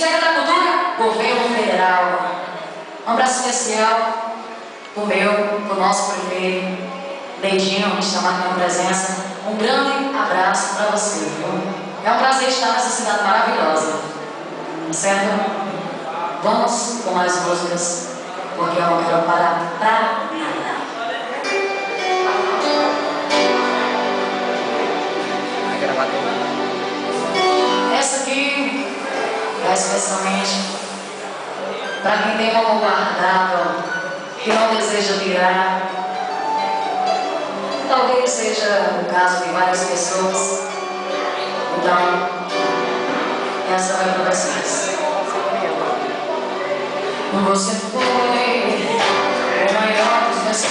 Ministério da Cultura, Governo Federal. Um abraço especial pro pro nosso prefeito, Leidinho, que está marcando presença. Um grande abraço para você, viu? É um prazer estar nessa cidade maravilhosa, certo? Vamos com mais músicas, porque eu não quero parar pra nada. Essa aqui é especialmente para quem tem como guardado, que não deseja tirar. Talvez seja o caso de várias pessoas. Então, essa vai para vocês. Você foi o maior dos meus